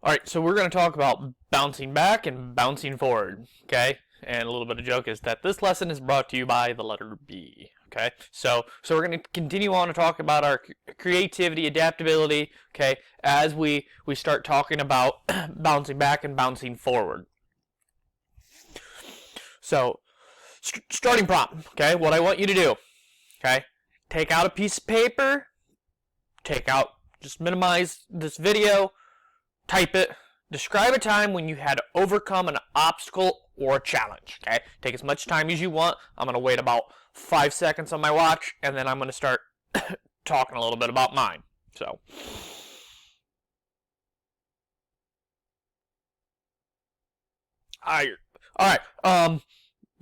All right, so we're going to talk about bouncing back and bouncing forward, okay? And a little bit of joke is that this lesson is brought to you by the letter B, okay? So we're going to continue on to talk about our creativity, adaptability, okay, as we start talking about bouncing back and bouncing forward. So, starting prompt, okay? What I want you to do, okay? Take out a piece of paper, just minimize this video, type it. Describe a time when you had to overcome an obstacle or a challenge. Okay? Take as much time as you want. I'm going to wait about 5 seconds on my watch, and then I'm going to start talking a little bit about mine. So, all right.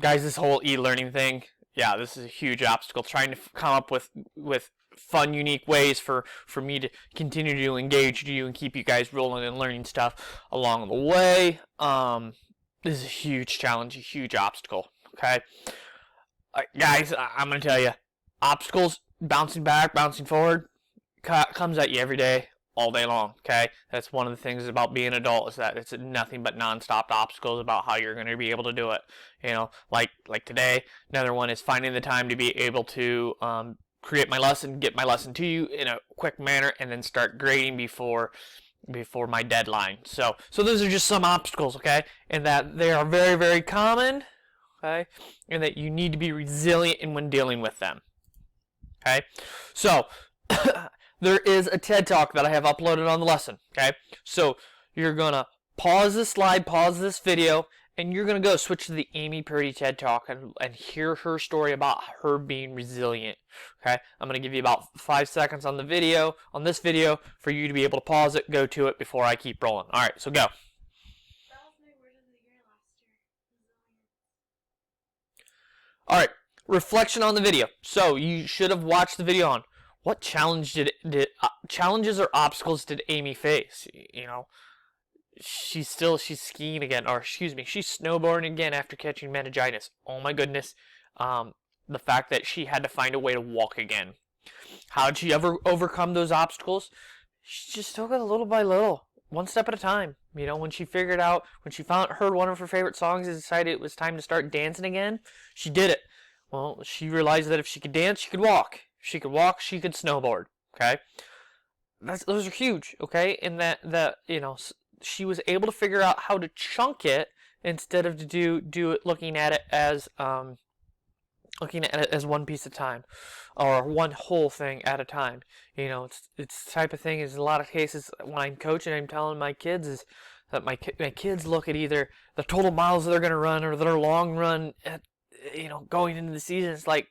Guys, this whole e-learning thing, yeah, this is a huge obstacle. Trying to come up with fun, unique ways for me to continue to engage you and keep you guys rolling and learning stuff along the way. This is a huge challenge, a huge obstacle. Okay, guys, I'm gonna tell you, obstacles, bouncing back, bouncing forward, comes at you every day, all day long. Okay, that's one of the things about being an adult, is that it's nothing but non-stop obstacles about how you're going to be able to do it. You know, like today, another one is finding the time to be able to create my lesson, get my lesson to you in a quick manner, and then start grading before my deadline. So those are just some obstacles, okay, and that they are very, very common, okay, and that you need to be resilient in when dealing with them. Okay, so there is a TED Talk that I have uploaded on the lesson. Okay, so you're gonna pause this slide, pause this video, and you're going to go switch to the Amy Purdy TED Talk and hear her story about her being resilient. Okay, I'm going to give you about 5 seconds on this video, for you to be able to pause it, go to it before I keep rolling. All right, so go. All right, reflection on the video. So you should have watched the video on what challenges or obstacles did Amy face? You know, she's skiing again, or excuse me, she's snowboarding again after catching meningitis. Oh my goodness. The fact that she had to find a way to walk again. How did she ever overcome those obstacles? She just took it little by little, one step at a time. You know, when she heard one of her favorite songs and decided it was time to start dancing again, she did it. Well, she realized that if she could dance, she could walk. If she could walk, she could snowboard. Okay, those are huge. Okay, and that you know, she was able to figure out how to chunk it instead of to do it looking at it as one piece at a time, or one whole thing at a time. You know, it's the type of thing is, in a lot of cases when I'm coaching, I'm telling my kids is that my kids look at either the total miles they're going to run or their long run at, you know, going into the season. It's like,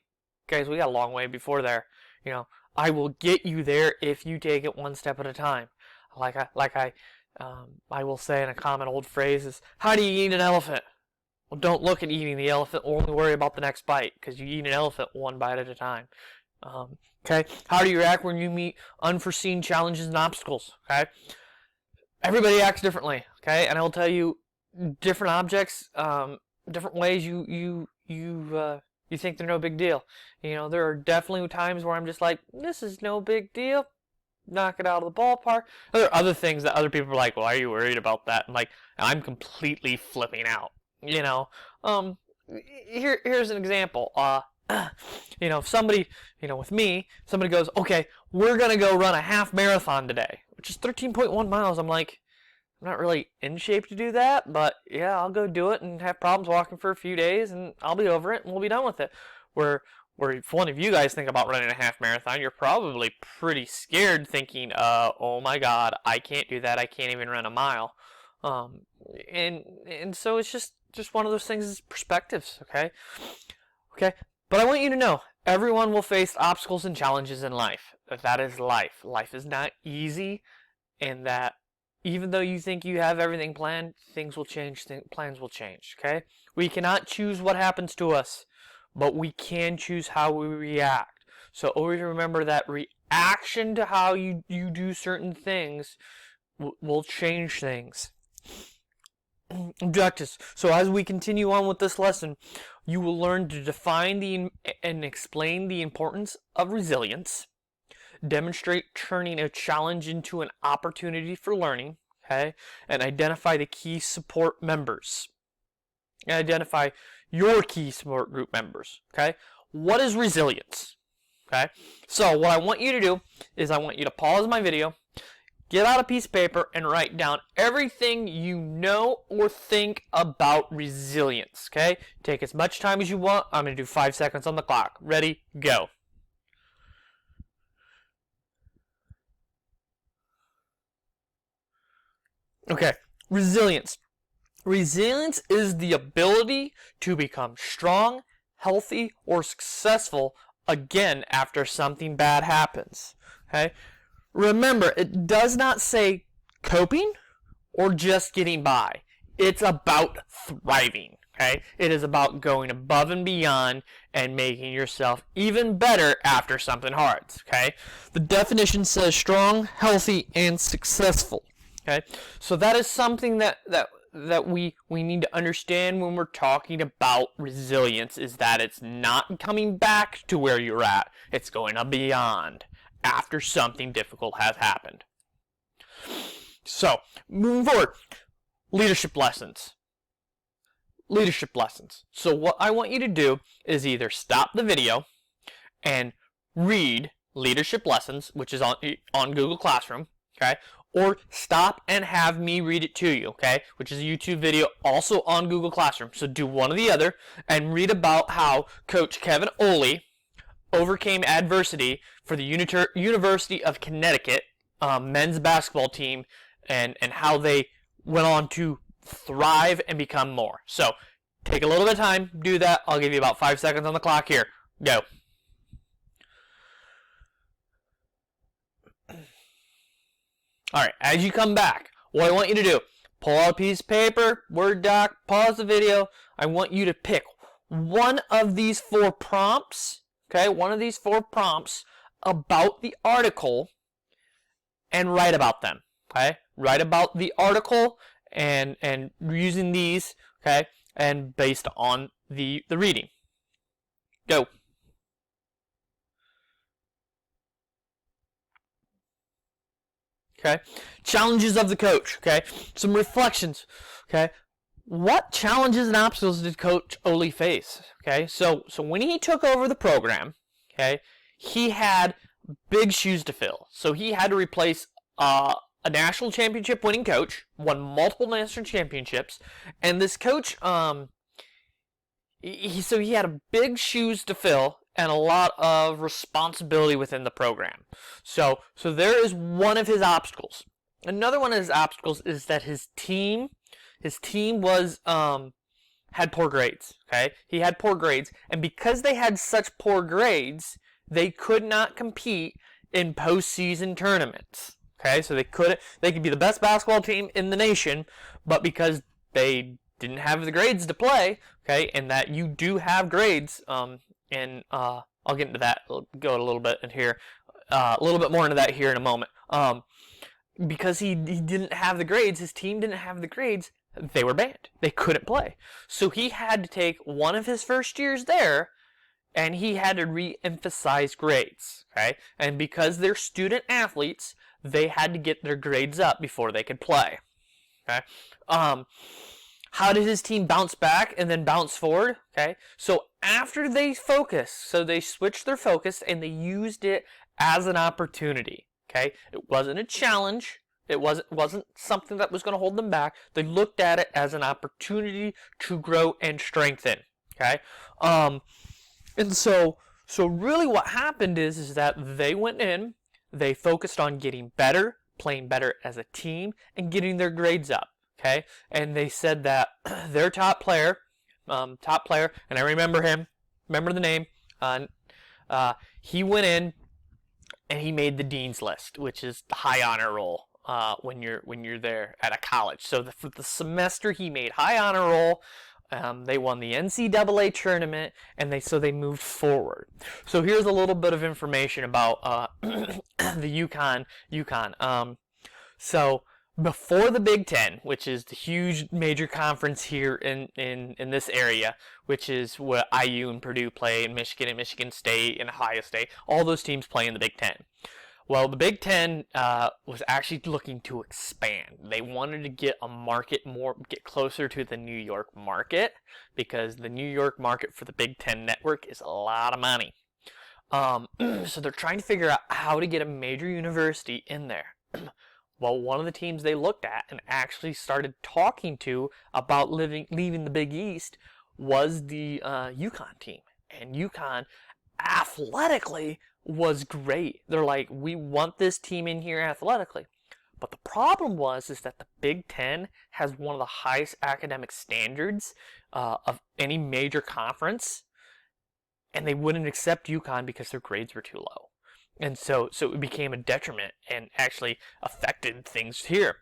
guys, we got a long way before there. You know, I will get you there if you take it one step at a time. I will say in a common old phrase is, how do you eat an elephant? Well, don't look at eating the elephant, only worry about the next bite, because you eat an elephant one bite at a time. Okay, how do you react when you meet unforeseen challenges and obstacles? Okay, everybody acts differently. Okay, and I will tell you, different objects, different ways you think they're no big deal. You know, there are definitely times where I'm just like, this is no big deal. Knock it out of the ballpark. There are other things that other people are like, well, are you worried about that? And like, I'm completely flipping out. You know, here's an example. You know, if somebody, you know, with me, somebody goes, okay, we're gonna go run a half marathon today, which is 13.1 miles. I'm like, I'm not really in shape to do that, but yeah, I'll go do it and have problems walking for a few days, and I'll be over it, and we'll be done with it. Where if one of you guys think about running a half marathon, you're probably pretty scared, thinking, oh my God, I can't do that. I can't even run a mile. And so it's just one of those things, is perspectives. Okay. But I want you to know, everyone will face obstacles and challenges in life. That is life. Life is not easy, and that even though you think you have everything planned, things will change. Plans will change. Okay. We cannot choose what happens to us, but we can choose how we react. So always remember that reaction to how you do certain things will change things. Objectives. So as we continue on with this lesson, you will learn to define and explain the importance of resilience, demonstrate turning a challenge into an opportunity for learning, okay? And identify the key support members. And identify your key support group members, okay? What is resilience? Okay? So what I want you to do is I want you to pause my video, get out a piece of paper, and write down everything you know or think about resilience, okay? Take as much time as you want. I'm going to do 5 seconds on the clock. Ready? Go. Okay, resilience. Resilience is the ability to become strong, healthy, or successful again after something bad happens. Okay? Remember, it does not say coping or just getting by. It's about thriving. Okay? It is about going above and beyond and making yourself even better after something hard. Okay? The definition says strong, healthy, and successful. Okay? So that is something that we need to understand when we're talking about resilience, is that it's not coming back to where you're at. It's going beyond after something difficult has happened. So, moving forward, leadership lessons. Leadership lessons. So what I want you to do is either stop the video and read leadership lessons, which is on Google Classroom, okay? Or stop and have me read it to you, okay? Which is a YouTube video also on Google Classroom. So do one or the other and read about how Coach Kevin Ollie overcame adversity for the University of Connecticut men's basketball team, and how they went on to thrive and become more. So take a little bit of time, do that. I'll give you about 5 seconds on the clock here. Go. Alright, as you come back, what I want you to do, pull out a piece of paper, Word doc, pause the video. I want you to pick one of these 4 prompts, okay, one of these 4 prompts about the article and write about them, okay? Write about the article and using these, okay, and based on the reading. Go. Okay, challenges of the coach. Okay, some reflections. Okay, what challenges and obstacles did Coach Ollie face? Okay, so when he took over the program, okay, he had big shoes to fill. So he had to replace a national championship winning coach, won multiple national championships, and this coach, he had a big shoes to fill and a lot of responsibility within the program. So there is one of his obstacles. Another one of his obstacles is that his team was had poor grades. Okay, he had poor grades, and because they had such poor grades, they could not compete in postseason tournaments. Okay, so they could be the best basketball team in the nation, but because they didn't have the grades to play, okay, and that you do have grades, and I'll get into that. I'll go a little bit in here, a little bit more into that here in a moment. Because he didn't have the grades, his team didn't have the grades, they were banned. They couldn't play. So he had to take one of his first years there, and he had to re-emphasize grades. Okay, and because they're student athletes, they had to get their grades up before they could play. Okay. How did his team bounce back and then bounce forward? Okay, so after they focused, so they switched their focus and they used it as an opportunity. Okay, it wasn't a challenge. It wasn't something that was going to hold them back. They looked at it as an opportunity to grow and strengthen. Okay, and so really what happened is that they went in, they focused on getting better, playing better as a team, and getting their grades up. Okay, and they said that their top player, and I remember the name, he went in and he made the dean's list, which is the high honor roll when you're there at a college. So for the semester he made high honor roll. They won the NCAA tournament, and they moved forward. So here's a little bit of information about the UConn. So before the Big Ten, which is the huge major conference here in this area, which is what IU and Purdue play, and Michigan State and Ohio State, all those teams play in the Big Ten. Well, the Big Ten was actually looking to expand. They wanted to get get closer to the New York market, because the New York market for the Big Ten network is a lot of money. So they're trying to figure out how to get a major university in there. Well, one of the teams they looked at and actually started talking to about leaving the Big East was the UConn team. And UConn athletically was great. They're like, we want this team in here athletically. But the problem is that the Big Ten has one of the highest academic standards of any major conference, and they wouldn't accept UConn because their grades were too low. And so it became a detriment and actually affected things here.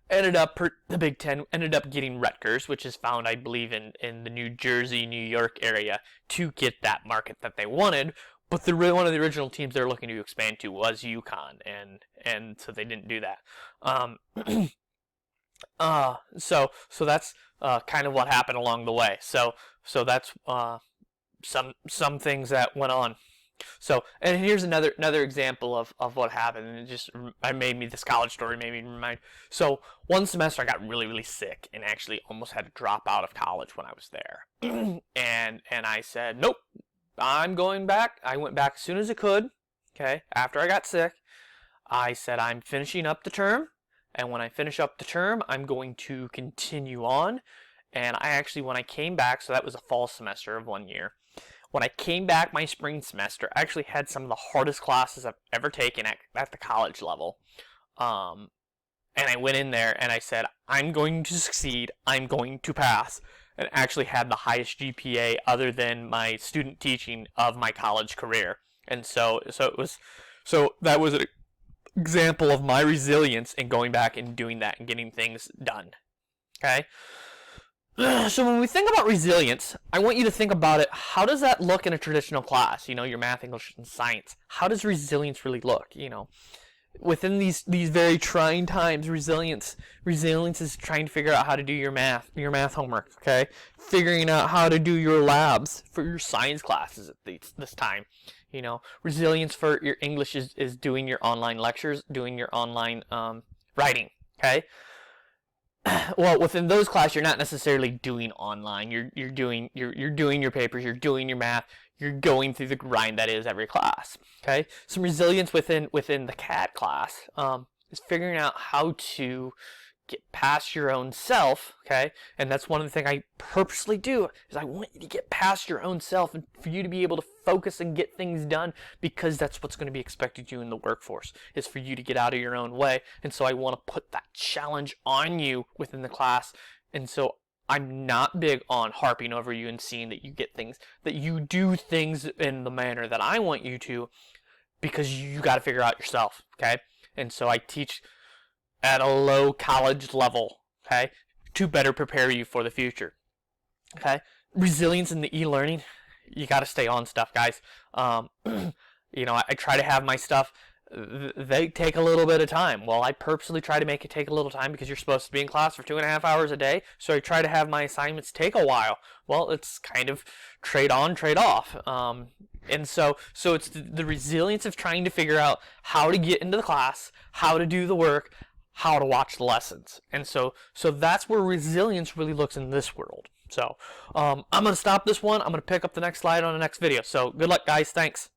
The Big Ten ended up getting Rutgers, which is found, I believe, in the New Jersey, New York area, to get that market that they wanted. But one of the original teams they were looking to expand to was UConn, and so they didn't do that. So that's kind of what happened along the way. So that's some things that went on. So, and here's another example of what happened, and this college story made me remind. So, one semester I got really, really sick and actually almost had to drop out of college when I was there. and I said, nope, I'm going back. I went back as soon as I could, okay, after I got sick. I said, I'm finishing up the term, and when I finish up the term, I'm going to continue on. And when I came back, so that was a fall semester of 1 year. When I came back my spring semester, I actually had some of the hardest classes I've ever taken at the college level. And I went in there and I said, I'm going to succeed, I'm going to pass, and actually had the highest GPA other than my student teaching of my college career. And so that was an example of my resilience in going back and doing that and getting things done. Okay? So when we think about resilience, I want you to think about it. How does that look in a traditional class? Your math, English, and science. How does resilience really look? Within these very trying times, resilience is trying to figure out how to do your math homework. Okay, figuring out how to do your labs for your science classes at this time. Resilience for your English is doing your online lectures, doing your online writing. Okay. Well, within those classes, you're not necessarily doing online. You're doing your papers. You're doing your math. You're going through the grind that is every class. Okay, some resilience within the CAD class is figuring out how to get past your own self. Okay, and that's one of the things I purposely do is I want you to get past your own self and for you to be able to focus and get things done, because that's what's going to be expected of you in the workforce, is for you to get out of your own way. And so I want to put that challenge on you within the class. And so I'm not big on harping over you and seeing that you do things in the manner that I want you to, because you got to figure out yourself. Okay, and so I teach at a low college level, okay, to better prepare you for the future. Okay, resilience in the e-learning, you got to stay on stuff, guys. I try to have my stuff, they take a little bit of time. Well, I purposely try to make it take a little time because you're supposed to be in class for 2.5 hours a day, so I try to have my assignments take a while. Well, it's kind of trade on, trade off. And so it's the resilience of trying to figure out how to get into the class, how to do the work, how to watch the lessons. And so that's where resilience really looks in this world. So I'm going to stop this one. I'm going to pick up the next slide on the next video. So good luck, guys. Thanks.